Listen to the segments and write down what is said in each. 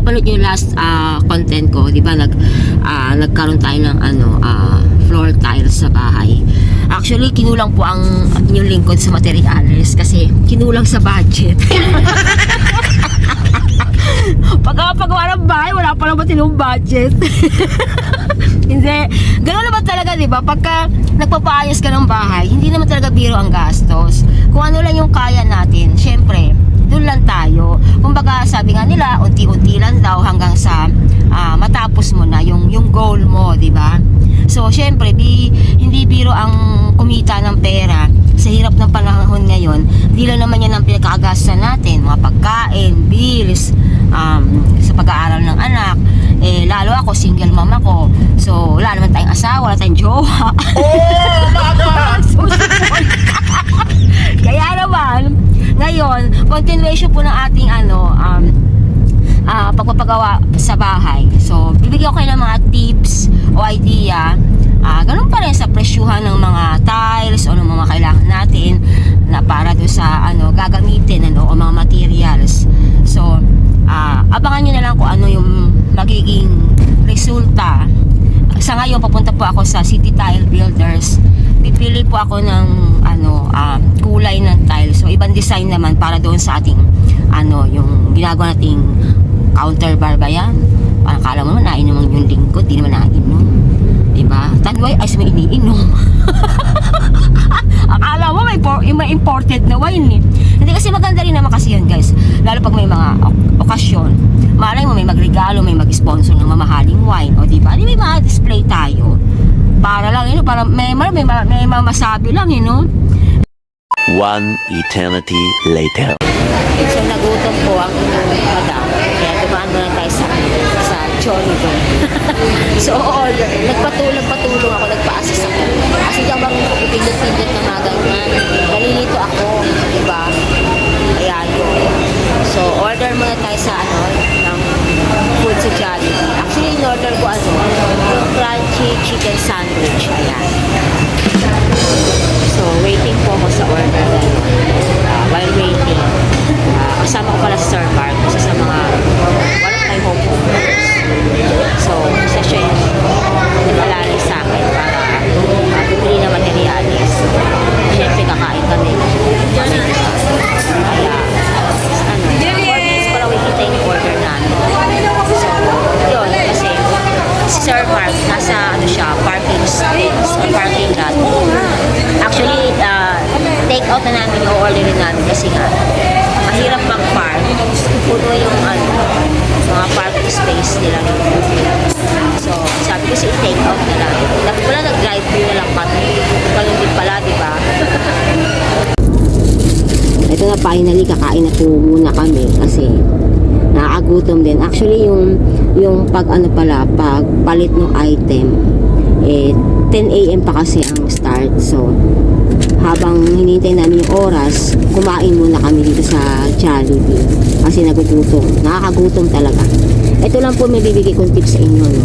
napanood yung last content ko, di ba, nagkaroon tayo ng floor tiles sa bahay. Actually, kinulang po ang inyong lingkod sa materials kasi kinulang sa budget. Pagkakapagawa ng bahay, wala pa naman tinong budget. Hindi. Gano'n naman talaga, di ba? Pagka nagpapaayos ka ng bahay, hindi naman talaga biro ang gastos. Kung ano lang yung kaya natin, syempre, doon lang tayo. Kumbaga, sabi nga nila, unti-unti lang daw hanggang sa matapos mo na yung goal mo, di ba? So, syempre, hindi biro ang kumita ng pera sa hirap ng panahon ngayon. Hindi lang naman yan ang pinakagastusan natin, mga pagkain, bills, sa pag-aaral ng anak. Lalo ako, single mom ako. So, wala naman tayong asawa, wala tayong jowa. Oh my God! So, kaya naman, ngayon, continuation po ng ating pagpapagawa sa bahay. So, bibigyan ko kayo ng mga tips o idea. Ganun pa rin sa presyuhan ng mga tiles o ng mga kailangan natin na para doon sa gagamitin o mga materials. So, abangan nyo na lang kung ano yung magiging resulta. Sa ngayon, papunta po ako sa City Tile Builders. Pipili po ako ng kulay ng tile. So, ibang design naman para doon sa ating yung ginagawa nating counter bar ba yan? Parang kala mo naman nainom yung lingkod, di naman nainom. Diba? Tanway, ay may iniinom. Akala mo may imported na wine eh. Hindi, kasi maganda rin naman kasi yan, guys. Lalo pag may mga okasyon. Malay mo may magregalo, may mag-sponsor ng mamahaling wine. O diba? Di may mga display tayo. Para lang, para may mamasabi lang, One eternity later. So, nagutom po ang madam. Kaya dumaan na tayo sa Chori doon. So, order. Nagpatulong ako, nagpa-assist ako. Kasi diyan bang pipindot-pindot na mga ganyan. Nalilito ako, diba? Ayan yun. So, order muna tayo sa ng food sa Jollibee. Actually, in-order ko yung crunchy chicken sandwich. Ayan. So, waiting po ako sa order na yun. While waiting, kasama ko pala si Sir Mark kasi sa mga wala tayong homeowners. So, siya yung nag-alalay sa akin para bumili na materialis. Siyempre, kakain kami. Kaya, 4 minutes pala wikita yung order namin. So, yun, kasi si Sir Mark, nasa parking space, parking lot. Actually, take out na namin yung order namin kasi nga mahirap mag-park. Puno yung mga parking space nila. So, sabi ko take out na lang. Dapat pala nag-drive-thru na lang kami. Ganun din pala, di ba? Ito na, finally, kakain na po muna kami kasi nakakagutom din. Actually, yung pag palit ng item, 10 AM pa kasi ang start. So, habang hinihintay namin yung oras, kumain muna kami dito sa Jollibee kasi nagugutom. Nakakagutom talaga. Ito lang po may bibigay kong tips sa inyo, no?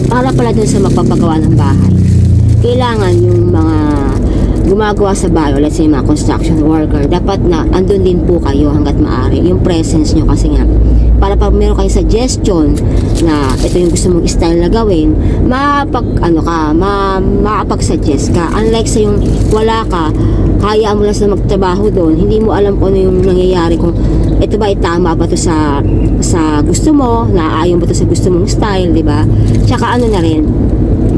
Para pala dun sa magpapagawa ng bahay. Kailangan yung mga gumagawa sa bahay, let's say mga construction worker, dapat na andun din po kayo hanggat maaari. Yung presence nyo kasi nga, para pag meron kayong suggestion na ito yung gusto mong style na gawin, makapag-suggest ka. Unlike sa yung wala ka, hayaan mo lang sa magtrabaho doon, hindi mo alam kung ano yung nangyayari, kung ito ba itama ba to sa gusto mo, naaayon ba to sa gusto mong style, di ba? Tsaka na rin,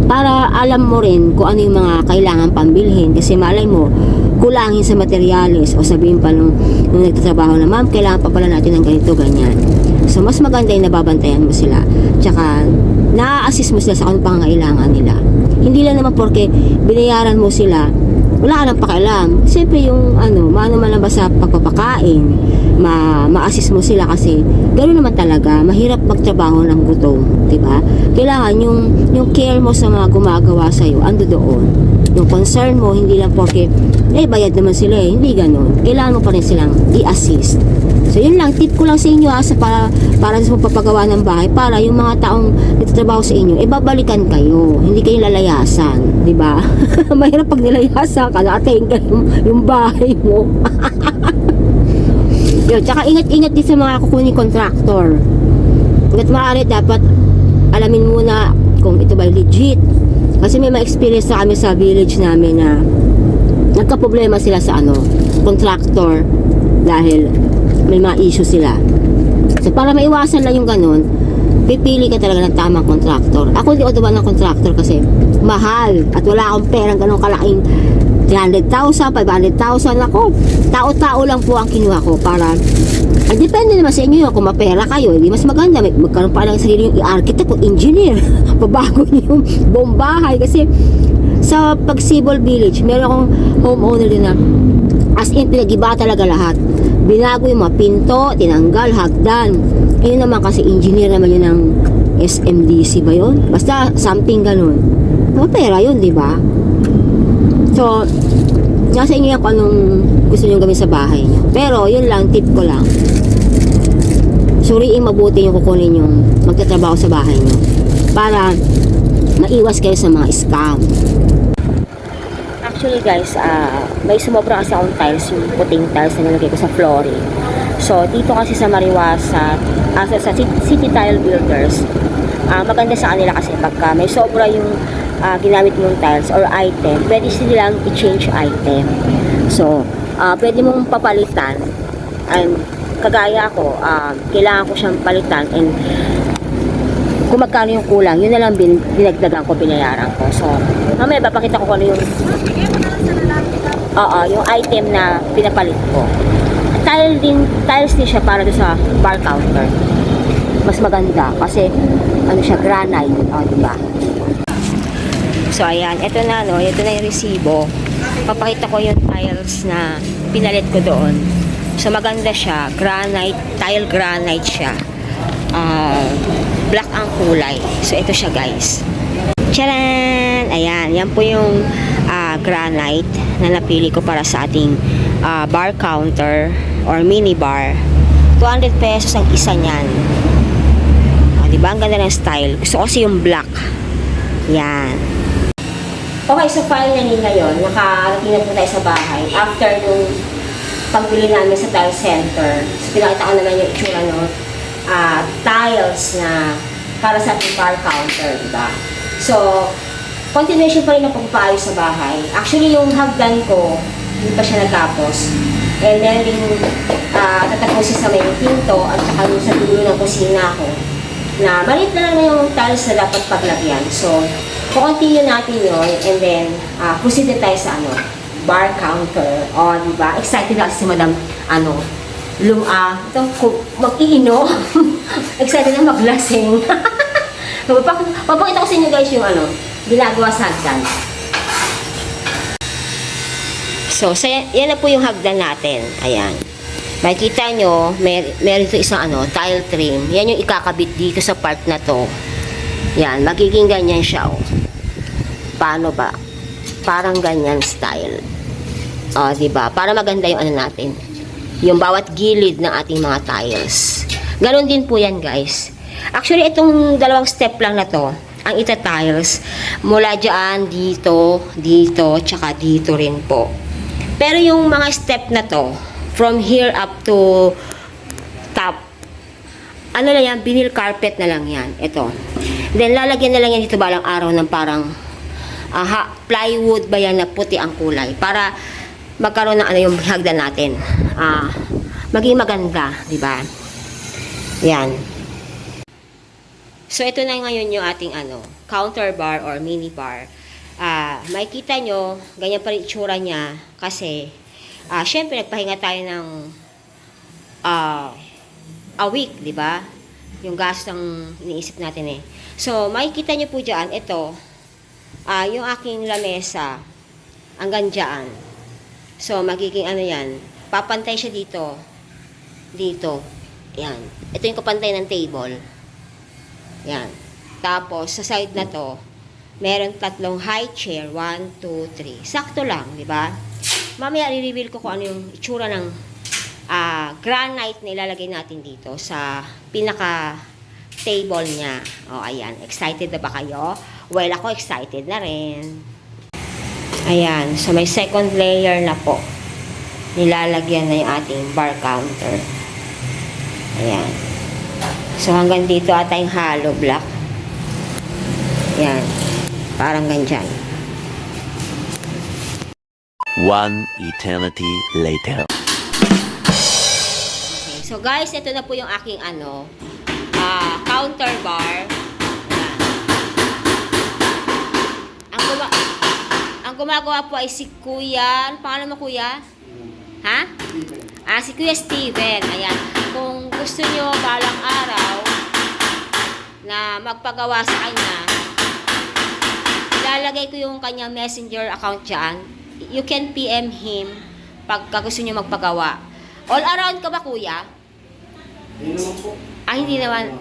para alam mo rin kung ano yung mga kailangan pambilhin, kasi malay mo kulangin sa materyales o sabihin pa nung nagtatrabaho na, ma'am, kailangan pa pala natin ng ganito, ganyan. So, mas maganda yung nababantayan mo sila. Tsaka, na-assist mo sila sa kung pangangailangan nila. Hindi lang naman porque binayaran mo sila, wala ka nang pakialam. Siyempre yung maano man lang ba sa pagpapakain, ma-assist mo sila kasi gano'n naman talaga, mahirap magtrabaho ng gutom, diba? Kailangan yung care mo sa mga gumagawa sa'yo, ando doon. Yung concern mo, hindi lang porque bayad naman sila hindi gano'n. Kailangan mo pa rin silang i-assist. So yun lang, tip ko lang sa inyo para sa pagpapagawa ng bahay, para yung mga taong nagtatrabaho sa inyo, babalikan kayo, hindi kayo lalayasan, di ba? Mahirap pag nilayasan ka, nakatain ka yung bahay mo. Yun, tsaka ingat-ingat din sa mga kukuning contractor. Hanggat maaari, dapat alamin muna kung ito ba legit. Kasi may ma-experience na kami sa village namin na nagka-problema sila sa contractor dahil may mga issue sila. So para maiwasan lang yung ganun, pipili ka talaga ng tamang contractor. Ako hindi ako dumaan ng contractor kasi mahal at wala akong perang ganun kalaking 300,000, 500,000. Ako, tao-tao lang po ang kinuha ko para depende naman sa inyo kung mapera kayo. Hindi mas maganda magkaroon pa lang sarili yung architect o engineer. Pabago niyo yung buong bahay. Kasi sa Pagsibol Village, meron akong homeowner din na as in pinagiba talaga lahat. Binago yung mga pinto, tinanggal, hagdan. Ayun naman kasi engineer naman yun ng SMDC ba yun? Basta something ganun. Mapera yun, di ba? So, nasa inyo yan kung anong gusto nyo gawin sa bahay nyo. Pero, yun lang, tip ko lang. Suriin mabuti yung kukunin yung magtatrabaho sa bahay nyo. Para maiwas kayo sa mga scam. Actually guys, may sumobra kasi akong tiles, yung puting tiles na nilagay ko sa flooring. So, dito kasi sa Mariwasa, sa City Tile Builders, maganda sa kanila kasi pagka may sobra yung ginamit mong tiles or item, pwede silang i-change item. So, pwede mong papalitan. And kagaya ko, kailangan ko siyang palitan and kung magkano yung kulang, yun na lang dinagdagan ko, binayaran ko. So, mamaya papakita ko kung ano yung yung item na pinapalit ko. Tiles din siya para doon sa bar counter. Mas maganda kasi siya, granite, diba? So, ayan, ito na yung resibo. Papakita ko yung tiles na pinalit ko doon. So, maganda siya, tile granite siya. Black ang kulay. So, ito siya guys. Tcharan! Ayan, yan po yung granite na napili ko para sa ating bar counter or mini bar. 200 pesos ang isa niyan. Diba? Ang ganda ng style. Gusto ko kasi yung black. Yan. Okay, so finally ngayon, nakarating na po tayo sa bahay. After nung pagbili namin sa tile center, so pinakita ko naman yung itsura ng tiles na para sa ating bar counter, diba? So, continuation pa rin ang pagpaayos sa bahay. Actually, yung hagdan ko, hindi pa siya natapos. And then, tatapusin sa may pinto at saka yung sa dulo ng kusina ko. Na, maliit na lang yung tiles na dapat paglagyan. So, continue natin yun and then, proceed na tayo sa bar counter. O, diba? Excited na kasi si Madam, mag-iino. Excited na maglasing. Papakita ko sa inyo guys yung ginagawa sa hagdan. So, yan na po yung hagdan natin. Ayan. Makikita nyo, meron ito isang tile trim. Yan yung ikakabit dito sa part na to. Yan, magiging ganyan siya. Paano ba? Parang ganyan style. O, diba? Para maganda yung natin. Yung bawat gilid ng ating mga tiles. Ganon din po yan guys. Actually, itong dalawang step lang na to, ang ita-tiles, mula dyan, dito, tsaka dito rin po. Pero yung mga step na to, from here up to top, lang yan, vinyl carpet na lang yan. Ito. Then, lalagyan na lang yan dito balang araw ng parang plywood ba yan na puti ang kulay. Para magkaroon ng yung hagdan natin. Maging maganda, di ba? Yan. So, ito na ngayon yung ating counter bar or mini bar. Makikita nyo, ganyan pa rin itsura niya kasi, syempre, nagpahinga tayo ng a week, di ba? Yung gas ng iniisip natin eh. So, makikita nyo po dyan, ito, yung aking lamesa, hanggang dyan. So, magiging yan, papantay siya dito, yan. Ito yung kapantay ng table. Yan. Tapos, sa side na to, meron tatlong high chair. 1, 2, 3. Sakto lang, di ba? Mamaya, i-reveal ko kung ano yung itsura ng granite na ilalagay natin dito sa pinaka-table niya. O, ayan. Excited na ba kayo? Well, ako excited na rin. Ayan. So, may second layer na po. Nilalagyan na yung ating bar counter. Ayan. So, hanggang dito ata yung hollow block. Yan. Parang ganyan. One eternity later. Okay. So, guys, ito na po yung aking counter bar. Yan. Ang gumagawa po ay si Kuya. Ano pangalan mo, Kuya? Ha? Si Kuya Steven. Ayan. Kung gusto nyo balang araw na magpagawa sa kanya, ilalagay ko yung kanyang messenger account dyan. You can PM him pagka gusto nyo magpagawa. All around ka ba, Kuya? Hindi naman po. Hindi naman.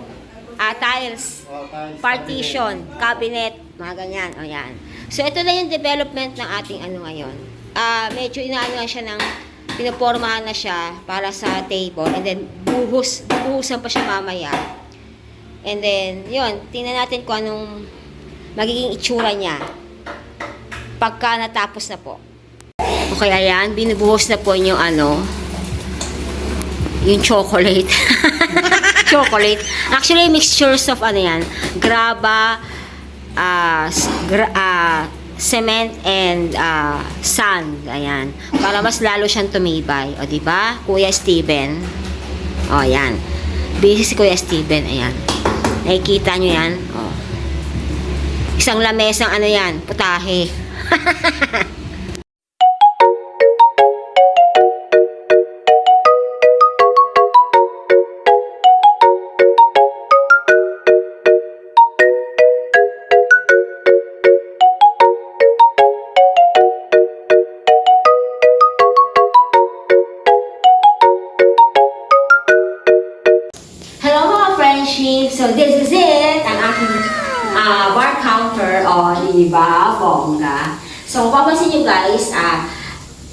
Tiles, Tiles, partition, cabinet, mga ganyan. O yan. So, ito na yung development ng ating ngayon. Medyo inaano na siya ng, pinapormahan na siya para sa table. And then, buhusan pa siya mamaya. And then, yun, tingnan natin kung anong magiging itsura niya pagka natapos na po. Okay, ayan, binubuhos na po yung yung chocolate. Chocolate. Actually, mixtures of yan, graba, cement and sand. Ayan. Para mas lalo siyang tumibay. O, diba? Kuya Steven. O, ayan. Busy si Kuya Steven. Ayan. Nakikita nyo yan? O. Isang lamesang yan, putahe. So, this is it. Ang aking bar counter. O, diba? Bongga. So, papansin nyo guys,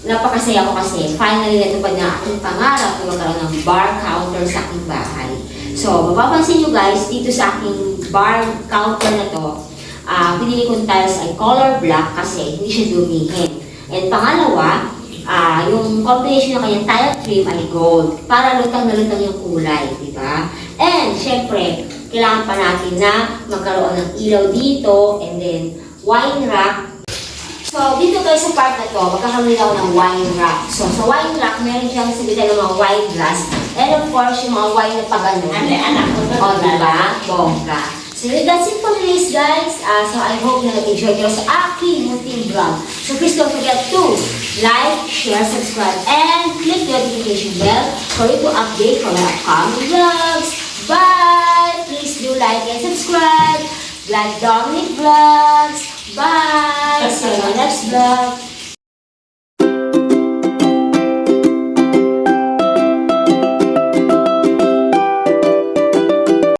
napakasaya ko kasi finally natupad na aking pangarap na magkaroon ng bar counter sa aking bahay. So, mapapansin nyo guys, dito sa aking bar counter na to, pinili kong tiles ay color black kasi hindi siya dumihin. And pangalawa, yung combination ng kanyang tile trim ay gold para lutang na lutang yung kulay, di ba? And syempre, kailangan pa natin na magkaroon ng ilaw dito and then wine rack. So, dito guys sa part na to, magkakaroon ako ng wine rack. So, sa wine rack, meron siyang sabitan ng mga wine glass and of course, yung mga wine na pagano. O, diba? Bongga. So, that's it for today's guys. So, I hope na nag-enjoy nyo sa aking munting vlog. So, please don't forget to like, share, subscribe, and click the notification bell for you to update for my upcoming vlogs. Bye! Please do like and subscribe. Like Dominic Vlogs. Bye! See you in the next vlog.